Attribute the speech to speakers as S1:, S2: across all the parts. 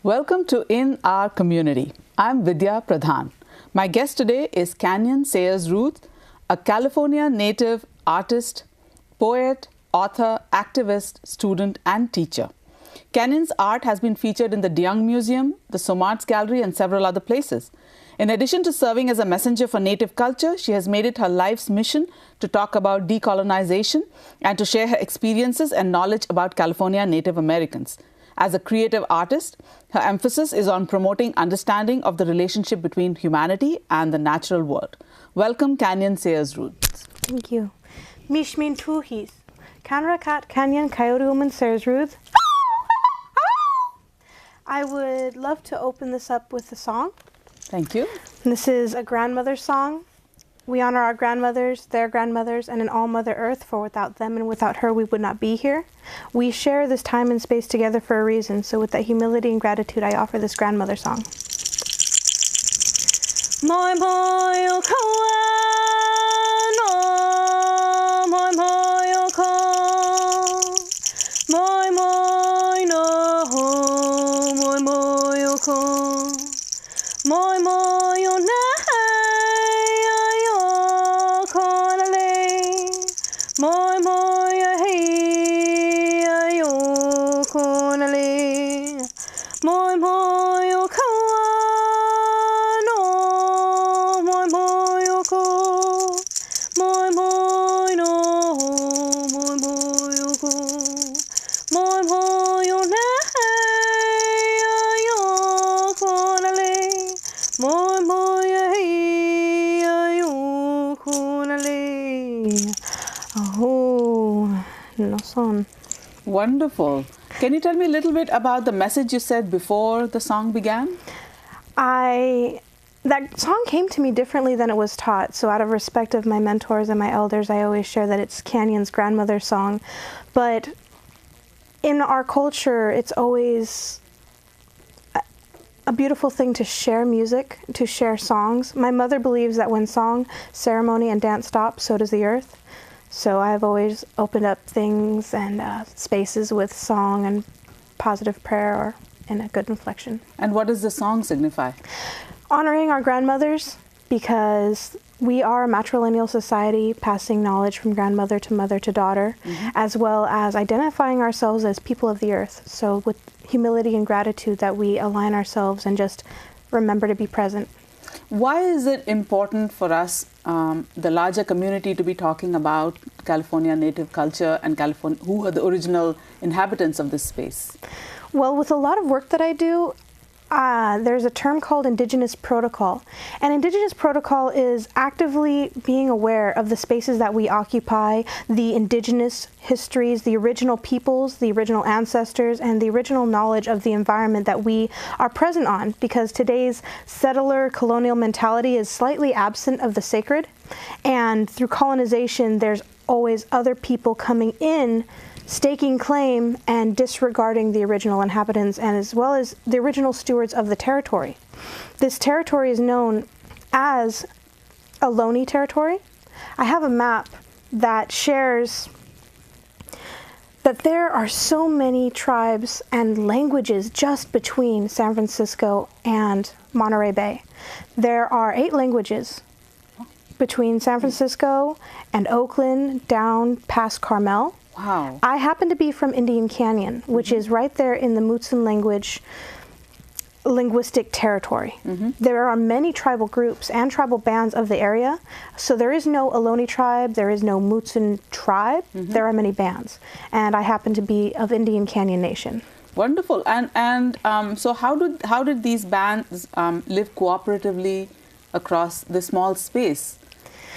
S1: Welcome to In Our Community. I'm Vidya Pradhan. My guest today is Kanyon Sayers-Roods, a California native artist, poet, author, activist, student, and teacher. Kanyon's art has been featured in the DeYoung Museum, the Somarts Gallery, and several other places. In addition to serving as a messenger for Native culture, she has made it her life's mission to talk about decolonization and to share her experiences and knowledge about California Native Americans. As a creative artist, her emphasis is on promoting understanding of the relationship between humanity and the natural world. Welcome, Kanyon Sayers-Roods.
S2: Thank you. Mishmin Tuhis. Kanrakat Kanyon CoyoteWoman Sayers-Roods. I would love to open this up with a song.
S1: Thank you.
S2: This is a grandmother's song. We honor our grandmothers, their grandmothers, and in all Mother Earth, for without them and without her we would not be here. We share this time and space together for a reason, so with that humility and gratitude I offer this grandmother song. Moi moi o kawa no, moi moi o ka, moi moi no, moi moi o ka, moi moi o na. Moi moi hey ayo konale, moi moi o kawa no, moi moi o ko, moi moi no, moi moi o ko, moi moi o na ayo konale, moi moi hey ayo konale. Oh, no son.
S1: Wonderful. Can you tell me a little bit about the message you said before the song began?
S2: That song came to me differently than it was taught. So out of respect of my mentors and my elders, I always share that it's Kanyon's grandmother's song. But in our culture, it's always a beautiful thing to share music, to share songs. My mother believes that when song, ceremony, and dance stop, so does the earth. So I've always opened up things and spaces with song and positive prayer or in a good inflection.
S1: And what does the song signify?
S2: Honoring our grandmothers, because we are a matrilineal society, passing knowledge from grandmother to mother to daughter, as well as identifying ourselves as people of the earth. So with humility and gratitude that we align ourselves and just remember to be present.
S1: Why is it important for us, the larger community, to be talking about California Native culture and California, who are the original inhabitants of this space?
S2: Well, with a lot of work that I do, there's a term called Indigenous Protocol. And Indigenous Protocol is actively being aware of the spaces that we occupy, the indigenous histories, the original peoples, the original ancestors, and the original knowledge of the environment that we are present on, because today's settler colonial mentality is slightly absent of the sacred. And through colonization, there's always other people coming in, staking claim and disregarding the original inhabitants, and as well as the original stewards of the territory. This territory is known as Ohlone territory. I have a map that shares that there are so many tribes and languages just between San Francisco and Monterey Bay. There are 8 languages between San Francisco and Oakland down past Carmel.
S1: Wow.
S2: I happen to be from Indian Canyon, which is right there in the Mutsun linguistic territory. There are many tribal groups and tribal bands of the area. So there is no Ohlone tribe, there is no Mutsun tribe, there are many bands. And I happen to be of Indian Canyon Nation.
S1: Wonderful. And so how did these bands live cooperatively across the small space?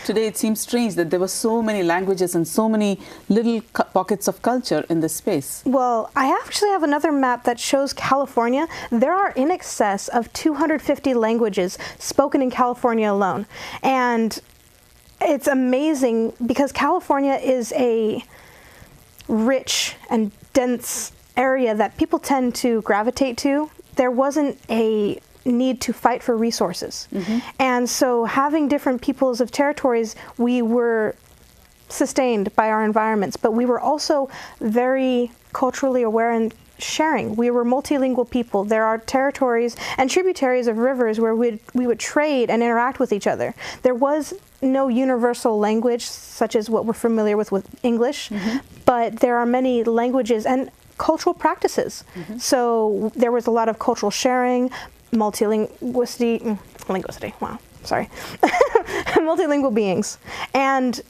S1: Today it seems strange that there were so many languages and so many little pockets of culture in this space.
S2: Well, I actually have another map that shows California. There are in excess of 250 languages spoken in California alone. And it's amazing because California is a rich and dense area that people tend to gravitate to. There wasn't a need to fight for resources. And so having different peoples of territories, we were sustained by our environments, but we were also very culturally aware and sharing. We were multilingual people. There are territories and tributaries of rivers where we would trade and interact with each other. There was no universal language such as what we're familiar with English, but there are many languages and cultural practices. So there was a lot of cultural sharing, multilinguality, multilingual beings, and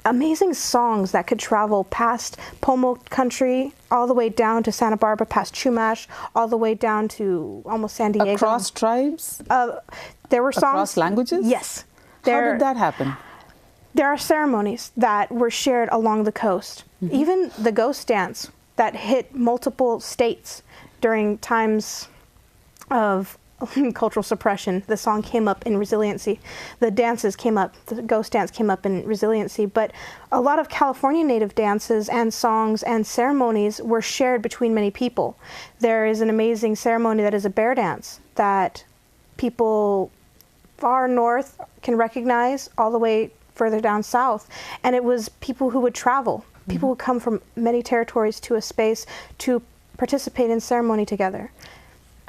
S2: amazing songs that could travel past Pomo country all the way down to Santa Barbara, past Chumash, all the way down to almost San Diego.
S1: Across tribes?
S2: There were songs.
S1: Across languages?
S2: Yes.
S1: How did that happen?
S2: There are ceremonies that were shared along the coast. Even the ghost dance that hit multiple states during times of cultural suppression. The song came up in resiliency. The dances came up, the ghost dance came up in resiliency. But a lot of California native dances and songs and ceremonies were shared between many people. There is an amazing ceremony that is a bear dance that people far north can recognize all the way further down south. And it was people who would travel. People would come from many territories to a space to participate in ceremony together.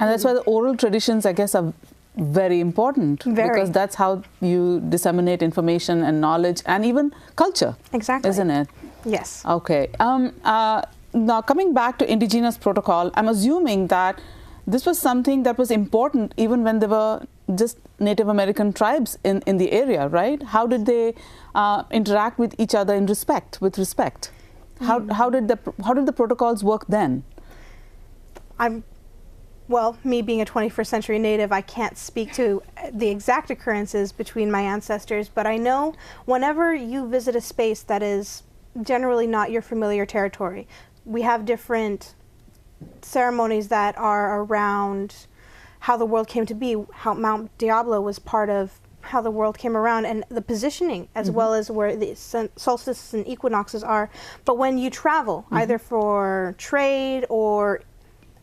S2: And
S1: that's why the oral traditions, I guess, are very important. Because that's how you disseminate information and knowledge and even culture.
S2: Exactly.
S1: Isn't it?
S2: Yes.
S1: Okay. Now, coming back to indigenous protocol, I'm assuming that this was something that was important even when there were just Native American tribes in the area, right? How did they interact with each other in respect, with respect? How did the protocols work then?
S2: Well, me being a 21st century native, I can't speak to the exact occurrences between my ancestors, but I know whenever you visit a space that is generally not your familiar territory, we have different ceremonies that are around how the world came to be, how Mount Diablo was part of how the world came around, and the positioning as well as where the solstices and equinoxes are. But when you travel, either for trade or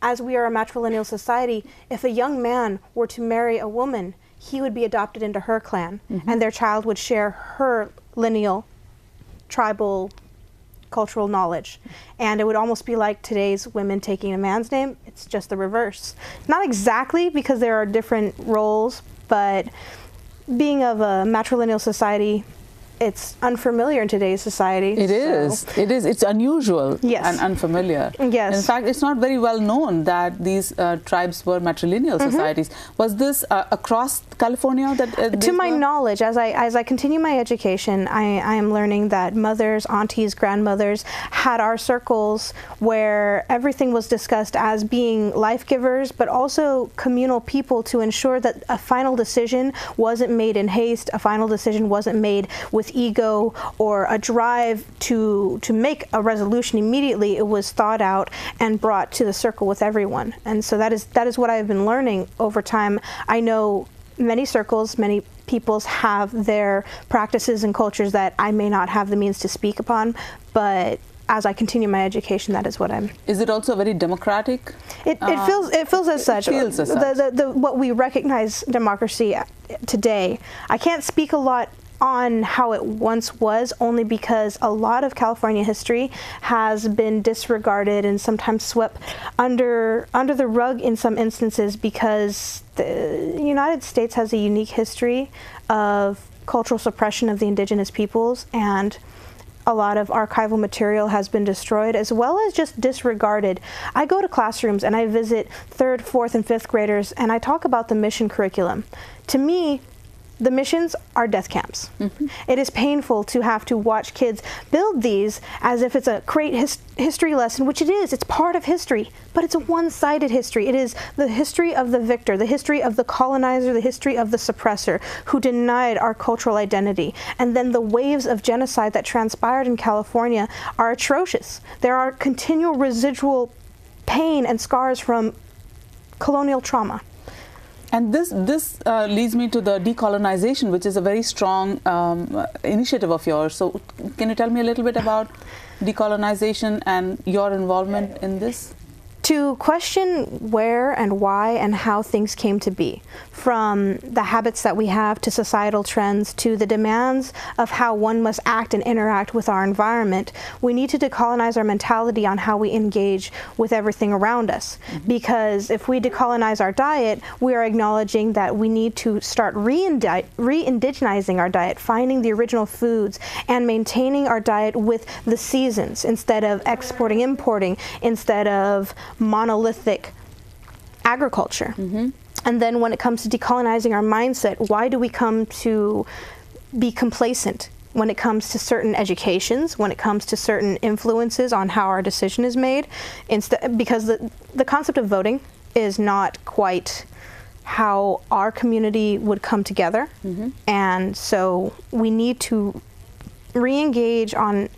S2: as we are a matrilineal society, if a young man were to marry a woman, he would be adopted into her clan, and their child would share her lineal, tribal, cultural knowledge. And it would almost be like today's women taking a man's name. It's just the reverse. Not exactly, because there are different roles, but being of a matrilineal society, it's unfamiliar in today's society.
S1: It is. It's unusual and unfamiliar.
S2: Yes.
S1: In fact, it's not very well known that these tribes were matrilineal societies. Was this across California?
S2: To my knowledge, as I continue my education, I am learning that mothers, aunties, grandmothers had our circles where everything was discussed as being life givers, but also communal people to ensure that a final decision wasn't made in haste, a final decision wasn't made with ego or a drive to make a resolution immediately. It was thought out and brought to the circle with everyone. And so that is what I've been learning over time. I know many circles, many peoples have their practices and cultures that I may not have the means to speak upon, but as I continue my education, that is what I'm.
S1: Is it also very democratic?
S2: It feels as such.
S1: It feels as such.
S2: What we recognize democracy today. I can't speak a lot on how it once was, only because a lot of California history has been disregarded and sometimes swept under the rug in some instances, because the United States has a unique history of cultural suppression of the indigenous peoples, and a lot of archival material has been destroyed as well as just disregarded. I go to classrooms and I visit 3rd, 4th, and 5th graders, and I talk about the mission curriculum. To me, the missions are death camps. It is painful to have to watch kids build these as if it's a great history lesson, which it is. It's part of history, but it's a one-sided history. It is the history of the victor, the history of the colonizer, the history of the suppressor who denied our cultural identity. And then the waves of genocide that transpired in California are atrocious. There are continual residual pain and scars from colonial trauma.
S1: And this leads me to the decolonization, which is a very strong initiative of yours. So can you tell me a little bit about decolonization and your involvement in this?
S2: to question where and why and how things came to be, from the habits that we have to societal trends to the demands of how one must act and interact with our environment. We need to decolonize our mentality on how we engage with everything around us. Because if we decolonize our diet, we are acknowledging that we need to start re-indigenizing our diet, finding the original foods and maintaining our diet with the seasons instead of exporting, importing, instead of monolithic agriculture. And then when it comes to decolonizing our mindset, why do we come to be complacent when it comes to certain educations, when it comes to certain influences on how our decision is made? Because the concept of voting is not quite how our community would come together. And so we need to re-engage on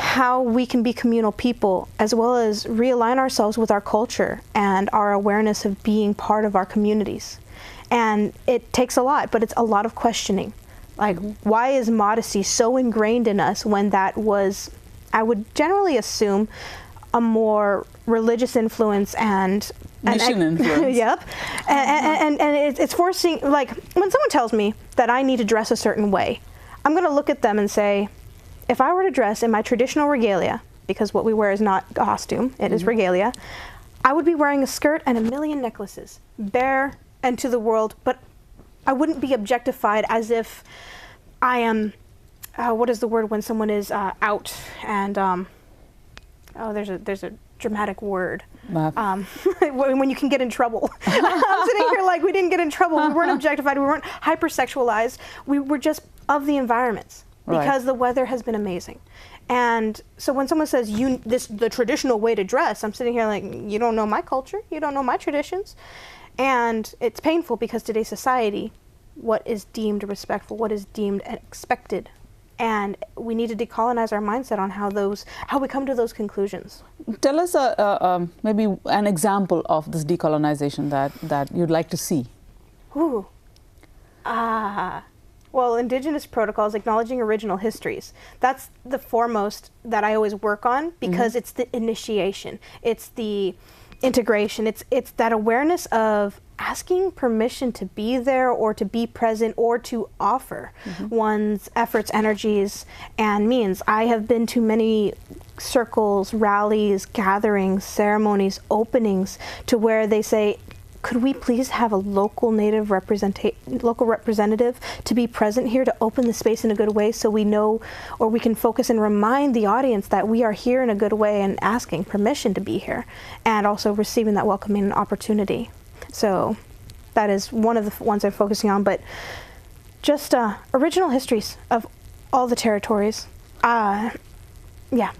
S2: how we can be communal people, as well as realign ourselves with our culture and our awareness of being part of our communities. And it takes a lot, but it's a lot of questioning. Like, why is modesty so ingrained in us when that was, I would generally assume, a more religious influence and
S1: mission influence.
S2: Yep. And it's forcing, like, when someone tells me that I need to dress a certain way, I'm going to look at them and say, if I were to dress in my traditional regalia, because what we wear is not a costume, it is regalia, I would be wearing a skirt and a million necklaces, bare and to the world, but I wouldn't be objectified as if I am, what is the word when someone is out and, there's a dramatic word. When you can get in trouble. I'm sitting here like, we didn't get in trouble, we weren't objectified, we weren't hypersexualized, we were just of the environments. Because the weather has been amazing. And so when someone says, the traditional way to dress, I'm sitting here like, you don't know my culture, you don't know my traditions. And it's painful because today's society, what is deemed respectful, what is deemed expected. And we need to decolonize our mindset on how we come to those conclusions.
S1: Tell us maybe an example of this decolonization that you'd like to see.
S2: Ooh. Well, indigenous protocols, acknowledging original histories. That's the foremost that I always work on, because it's the initiation, it's the integration, it's that awareness of asking permission to be there or to be present or to offer one's efforts, energies, and means. I have been to many circles, rallies, gatherings, ceremonies, openings to where they say, could we please have a local native representative to be present here to open the space in a good way, so we know, or we can focus and remind the audience that we are here in a good way and asking permission to be here, and also receiving that welcoming opportunity. So that is one of the ones I'm focusing on, but just original histories of all the territories. Yeah,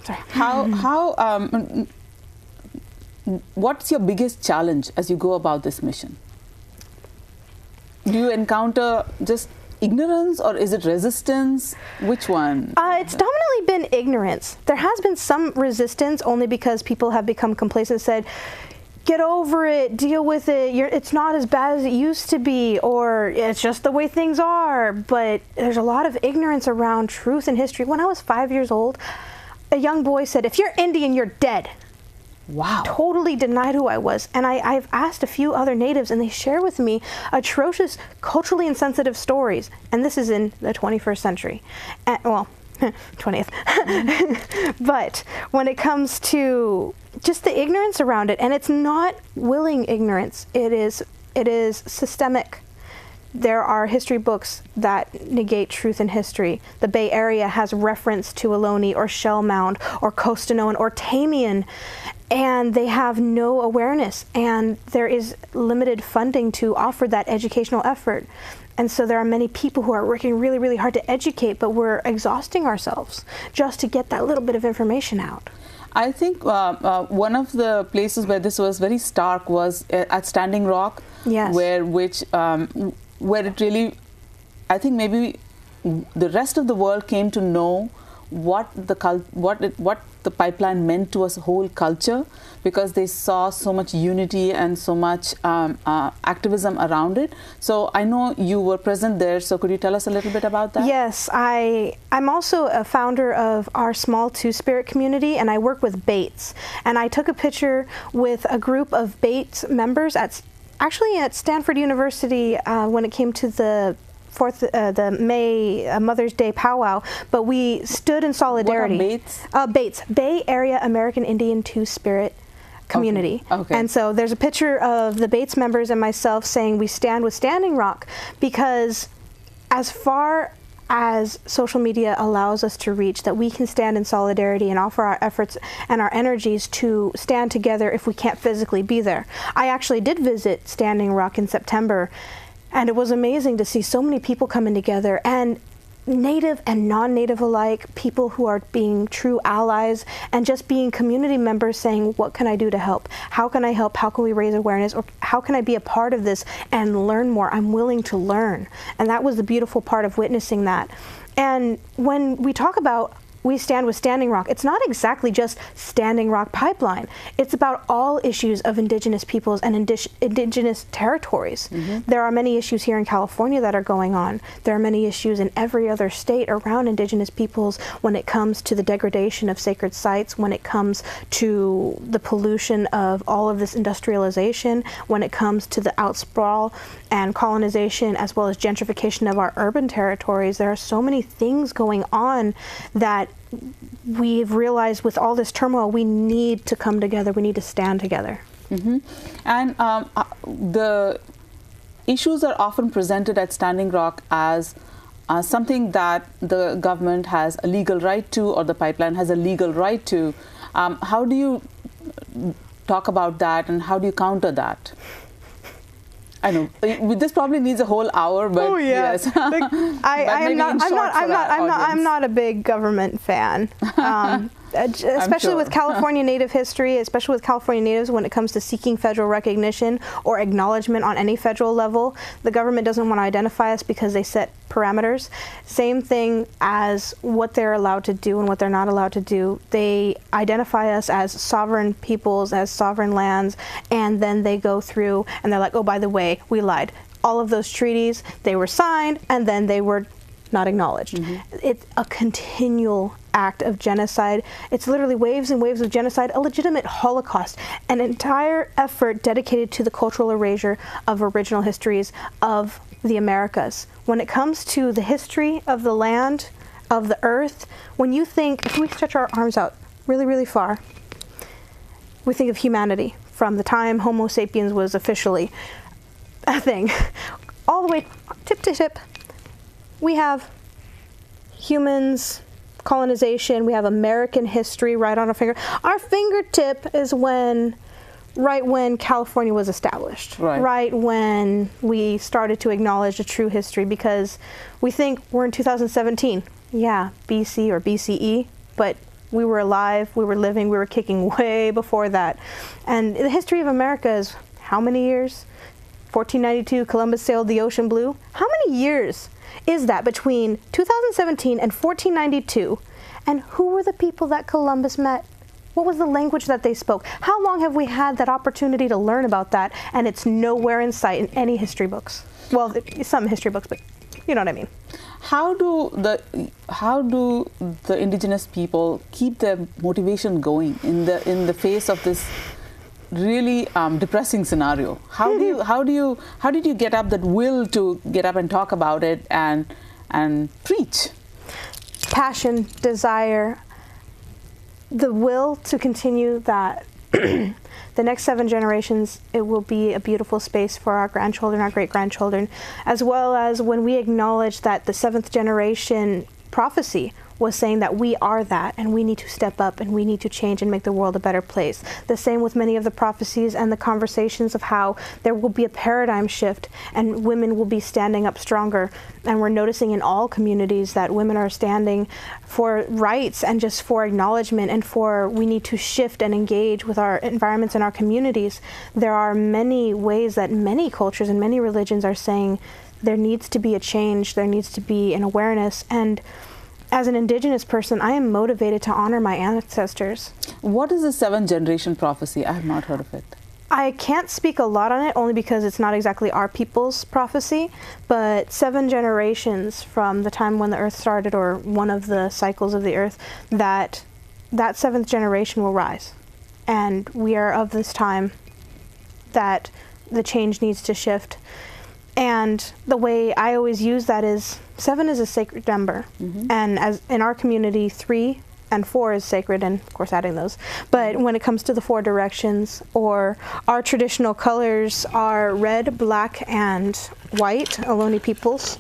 S2: sorry.
S1: What's your biggest challenge as you go about this mission? Do you encounter just ignorance, or is it resistance? Which one?
S2: It's dominantly been ignorance. There has been some resistance, only because people have become complacent and said, get over it, deal with it, it's not as bad as it used to be, or it's just the way things are. But there's a lot of ignorance around truth and history. When I was 5 years old, a young boy said, if you're Indian, you're dead.
S1: Wow.
S2: Totally denied who I was. And I've asked a few other natives, and they share with me atrocious, culturally insensitive stories. And this is in the 21st century. Well, 20th. But when it comes to just the ignorance around it, and it's not willing ignorance, it is systemic. There are history books that negate truth in history. The Bay Area has reference to Ohlone or Shell Mound or Costanoan or Tamian, and they have no awareness, and there is limited funding to offer that educational effort. And so there are many people who are working really, really hard to educate, but we're exhausting ourselves just to get that little bit of information out.
S1: I think one of the places where this was very stark was at Standing Rock,
S2: yes.
S1: where it really, I think maybe the rest of the world came to know what the pipeline meant to a whole culture, because they saw so much unity and so much activism around it. So I know you were present there, so could you tell us a little bit about that?
S2: Yes, I'm also a founder of our small Two-Spirit community, and I work with Bates. And I took a picture with a group of Bates members actually at Stanford University when it came to the May Mother's Day powwow, but we stood in solidarity.
S1: What are Bates?
S2: Bates, Bay Area American Indian Two-Spirit community.
S1: Okay.
S2: And so there's a picture of the Bates members and myself saying we stand with Standing Rock, because as far as social media allows us to reach, that we can stand in solidarity and offer our efforts and our energies to stand together if we can't physically be there. I actually did visit Standing Rock in September, and it was amazing to see so many people coming together, and Native and non-Native alike, people who are being true allies and just being community members saying, what can I do to help? How can I help? How can we raise awareness? Or how can I be a part of this and learn more? I'm willing to learn. And that was the beautiful part of witnessing that. And when we talk about we stand with Standing Rock, it's not exactly just Standing Rock Pipeline. It's about all issues of Indigenous peoples and Indigenous territories. Mm-hmm. There are many issues here in California that are going on. There are many issues in every other state around Indigenous peoples when it comes to the degradation of sacred sites, when it comes to the pollution of all of this industrialization, when it comes to the outsprawl and colonization, as well as gentrification of our urban territories. There are so many things going on that we've realized with all this turmoil, we need to come together, we need to stand together.
S1: Mm-hmm. And the issues are often presented at Standing Rock as something that the government has a legal right to, or the pipeline has a legal right to. How do you talk about that, and how do you counter that? I know this probably needs a whole hour, but yes.
S2: I'm not a big government fan. Especially with California Native history, especially with California Natives, when it comes to seeking federal recognition or acknowledgement on any federal level, the government doesn't want to identify us because they set parameters. Same thing as what they're allowed to do and what they're not allowed to do. They identify us as sovereign peoples, as sovereign lands, and then they go through and they're like, oh, by the way, we lied. All of those treaties, they were signed and then they were not acknowledged. Mm-hmm. It's a continual act of genocide. It's literally waves and waves of genocide, a legitimate Holocaust, an entire effort dedicated to the cultural erasure of original histories of the Americas. When it comes to the history of the land, of the earth, when you think, if we stretch our arms out really, really far, we think of humanity from the time Homo sapiens was officially a thing, all the way tip to tip. We have humans, colonization, we have American history right on our finger. Our fingertip is right when California was established, right when we started to acknowledge the true history, because we think we're in 2017. Yeah, BC or BCE, but we were alive, we were living, we were kicking way before that. And the history of America is how many years? 1492, Columbus sailed the ocean blue. How many years is that between 2017 and 1492? And who were the people that Columbus met? What was the language that they spoke? How long have we had that opportunity to learn about that? And it's nowhere in sight in any history books. Well, some history books, but you know what I mean.
S1: How do the Indigenous people keep their motivation going in the face of this really depressing scenario? How did you get up that will to get up and talk about it and preach?
S2: Passion, desire, the will to continue that. The next 7 generations, it will be a beautiful space for our grandchildren, our great-grandchildren, as well as when we acknowledge that the 7th generation prophecy was saying that we are that, and we need to step up and we need to change and make the world a better place. The same with many of the prophecies and the conversations of how there will be a paradigm shift and women will be standing up stronger. And we're noticing in all communities that women are standing for rights and just for acknowledgement, and for we need to shift and engage with our environments and our communities. There are many ways that many cultures and many religions are saying there needs to be a change, there needs to be an awareness. And as an Indigenous person, I am motivated to honor my ancestors.
S1: What is the 7th generation prophecy? I have not heard of it.
S2: I can't speak a lot on it, only because it's not exactly our people's prophecy, but 7 generations from the time when the earth started, or one of the cycles of the earth, that 7th generation will rise. And we are of this time that the change needs to shift. And the way I always use that is 7 is a sacred number. And as in our community, 3 and 4 is sacred, and of course adding those. But when it comes to the 4 directions, or our traditional colors are red, black, and white, Ohlone peoples.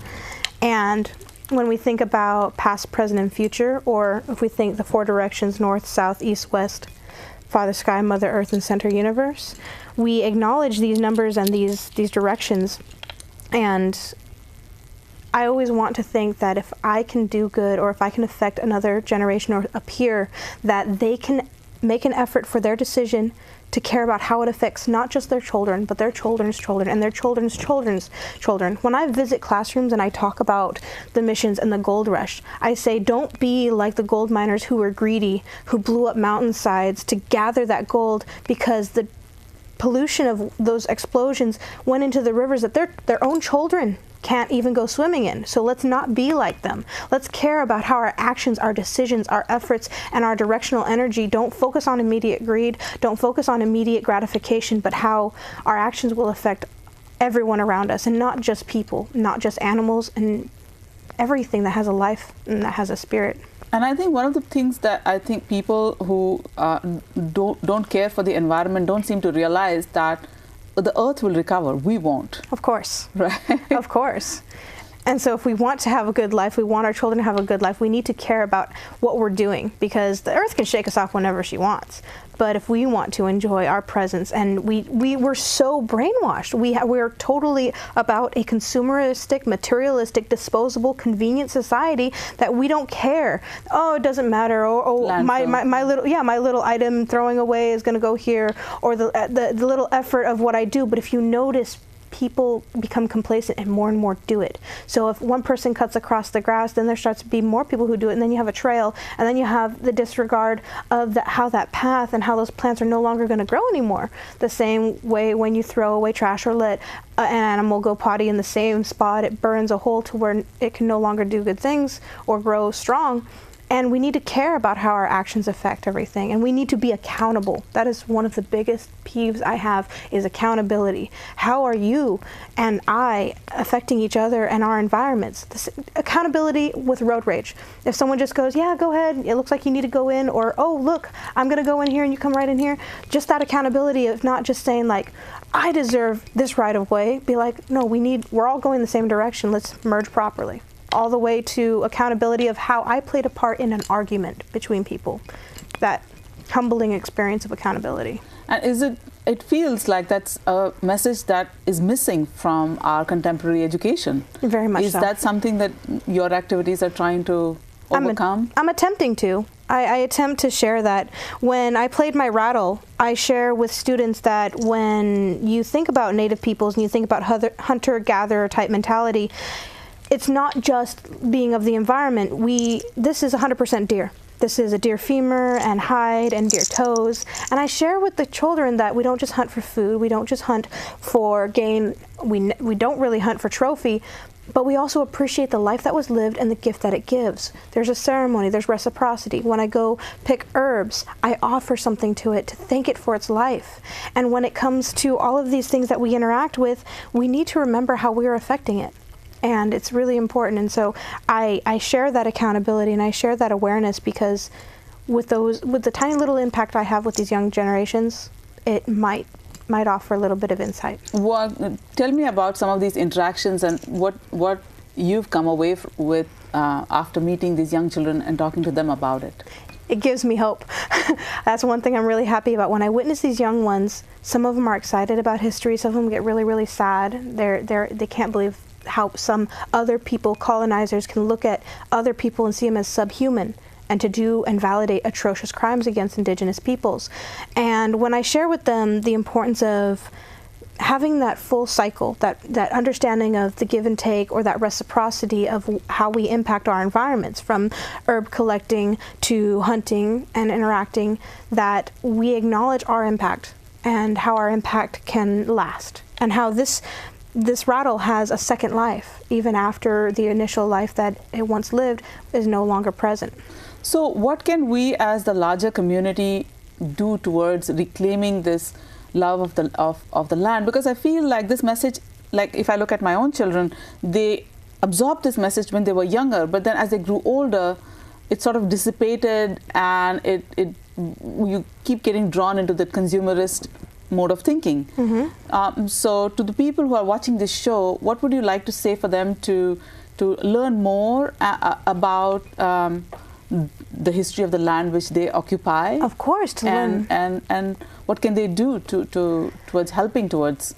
S2: And when we think about past, present, and future, or if we think the 4 directions, north, south, east, west, Father Sky, Mother Earth, and Center Universe, we acknowledge these numbers and these directions. And I always want to think that if I can do good, or if I can affect another generation or a peer, that they can make an effort for their decision to care about how it affects not just their children, but their children's children and their children's children's children. When I visit classrooms and I talk about the missions and the gold rush, I say, don't be like the gold miners who were greedy, who blew up mountainsides to gather that gold, because the pollution of those explosions went into the rivers that their own children can't even go swimming in. So let's not be like them. Let's care about how our actions, our decisions, our efforts, and our directional energy don't focus on immediate greed, don't focus on immediate gratification, but how our actions will affect everyone around us, and not just people, not just animals, and everything that has a life and that has a spirit.
S1: And I think one of the things that I think people who don't care for the environment don't seem to realize that the earth will recover. We won't.
S2: Of course.
S1: Right.
S2: Of course. And so if we want to have a good life, we want our children to have a good life, we need to care about what we're doing, because the earth can shake us off whenever she wants. But if we want to enjoy our presence, and we were so brainwashed, we're totally about a consumeristic, materialistic, disposable, convenient society that we don't care. Oh, it doesn't matter. Oh, my little item throwing away is going to go here, or the little effort of what I do. But if you notice, people become complacent and more do it. So if one person cuts across the grass, then there starts to be more people who do it, and then you have a trail, and then you have the disregard of how that path and how those plants are no longer going to grow anymore. The same way when you throw away trash or let an animal go potty in the same spot, it burns a hole to where it can no longer do good things or grow strong. And we need to care about how our actions affect everything. And we need to be accountable. That is one of the biggest peeves I have, is accountability. How are you and I affecting each other and our environments? Accountability with road rage. If someone just goes, yeah, go ahead, it looks like you need to go in, or, oh, look, I'm going to go in here and you come right in here. Just that accountability of not just saying, like, I deserve this right of way. Be like, no, we're all going the same direction. Let's merge properly. All the way to accountability of how I played a part in an argument between people. That humbling experience of accountability.
S1: And it feels like that's a message that is missing from our contemporary education.
S2: Very much so.
S1: Is that something that your activities are trying to overcome?
S2: I'm attempting to. I attempt to share that. When I played my rattle, I share with students that when you think about Native peoples and you think about hunter-gatherer type mentality, it's not just being of the environment. This is 100% deer. This is a deer femur and hide and deer toes. And I share with the children that we don't just hunt for food, we don't just hunt for gain, we don't really hunt for trophy, but we also appreciate the life that was lived and the gift that it gives. There's a ceremony, there's reciprocity. When I go pick herbs, I offer something to it to thank it for its life. And when it comes to all of these things that we interact with, we need to remember how we are affecting it. And it's really important. And so I share that accountability and I share that awareness, because with the tiny little impact I have with these young generations, it might offer a little bit of insight.
S1: Well, tell me about some of these interactions and what you've come away with after meeting these young children and talking to them about it.
S2: It gives me hope. That's one thing I'm really happy about. When I witness these young ones, some of them are excited about history, some of them get really, really sad. They can't believe how some other people, colonizers, can look at other people and see them as subhuman, and to do and validate atrocious crimes against indigenous peoples. And when I share with them the importance of having that full cycle, that understanding of the give and take, or that reciprocity of how we impact our environments, from herb collecting to hunting and interacting, that we acknowledge our impact and how our impact can last, and how this rattle has a second life, even after the initial life that it once lived is no longer present.
S1: So what can we as the larger community do towards reclaiming this love of the land? Because I feel like this message, like if I look at my own children, they absorbed this message when they were younger, but then as they grew older, it sort of dissipated, and you keep getting drawn into the consumerist mode of thinking. So to the people who are watching this show, what would you like to say for them to learn more about the history of the land which they occupy?
S2: Of course, to learn.
S1: And what can they do towards helping towards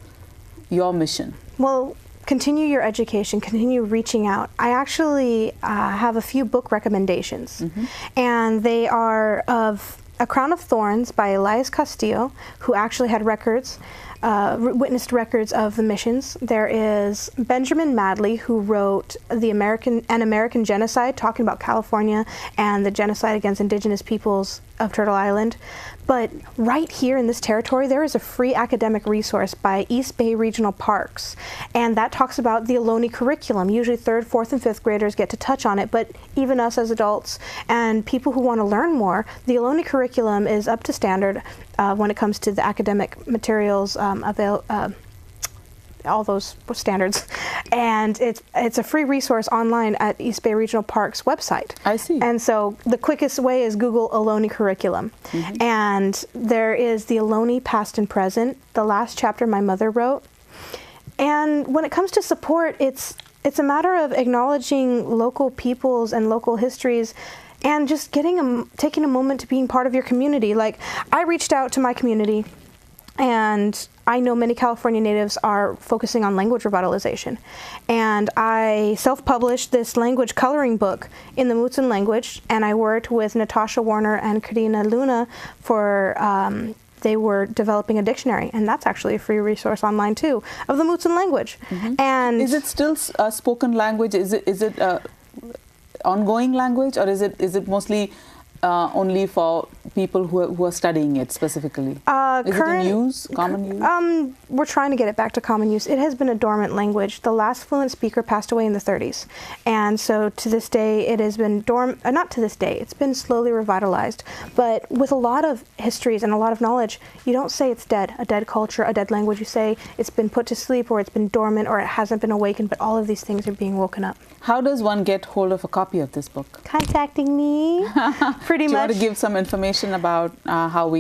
S1: your mission?
S2: Well, continue your education, continue reaching out. I actually have a few book recommendations, and they are of A Crown of Thorns by Elias Castillo, who actually had records, witnessed records of the missions. There is Benjamin Madley, who wrote An American Genocide, talking about California and the genocide against indigenous peoples of Turtle Island. But right here in this territory, there is a free academic resource by East Bay Regional Parks, and that talks about the Ohlone curriculum. Usually 3rd, 4th, and 5th graders get to touch on it, but even us as adults and people who want to learn more, the Ohlone curriculum is up to standard when it comes to the academic materials, all those standards, and it's a free resource online at East Bay Regional Park's website.
S1: I see.
S2: And so the quickest way is Google Ohlone curriculum, and there is the Ohlone past and present, the last chapter my mother wrote. And when it comes to support, it's a matter of acknowledging local peoples and local histories, and just taking a moment to being part of your community. Like, I reached out to my community, and I know many California natives are focusing on language revitalization. And I self-published this language coloring book in the Mutsun language, and I worked with Natasha Warner and Karina Luna for, they were developing a dictionary, and that's actually a free resource online too, of the Mutsun language. And
S1: is it still a spoken language? Is it ongoing language, or is it mostly only for people who are studying it specifically? Is it in use, common use?
S2: We're trying to get it back to common use. It has been a dormant language. The last fluent speaker passed away in the 30s. And so to this day, it has been not to this day, it's been slowly revitalized. But with a lot of histories and a lot of knowledge, you don't say it's dead, a dead culture, a dead language. You say it's been put to sleep, or it's been dormant, or it hasn't been awakened, but all of these things are being woken up.
S1: How does one get hold of a copy of this book?
S2: Contacting me, pretty
S1: Do you
S2: much.
S1: want to give some information about how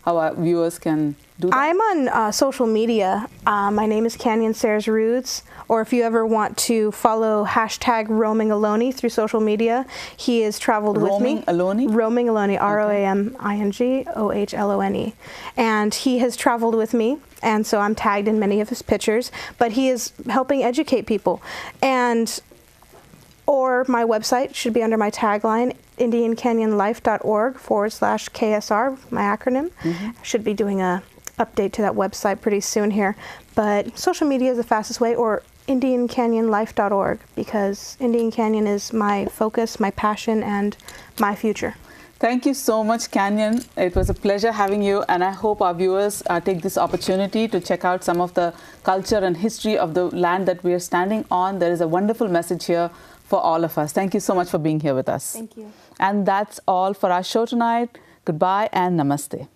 S1: our viewers can do that?
S2: I'm on social media. My name is Kanyon Sayers-Roods, or if you ever want to follow #Roaming Ohlone through social media, he has traveled with me. Roaming Ohlone, Roaming Ohlone, and he has traveled with me, and so I'm tagged in many of his pictures. But he is helping educate people, or my website should be under my tagline, IndianCanyonLife.org/KSR, my acronym. Should be doing a update to that website pretty soon here. But social media is the fastest way, or IndianCanyonLife.org, because Indian Canyon is my focus, my passion, and my future.
S1: Thank you so much, Kanyon. It was a pleasure having you, and I hope our viewers take this opportunity to check out some of the culture and history of the land that we are standing on. There is a wonderful message here for all of us. Thank you so much for being here with us.
S2: Thank you.
S1: And that's all for our show tonight. Goodbye and namaste.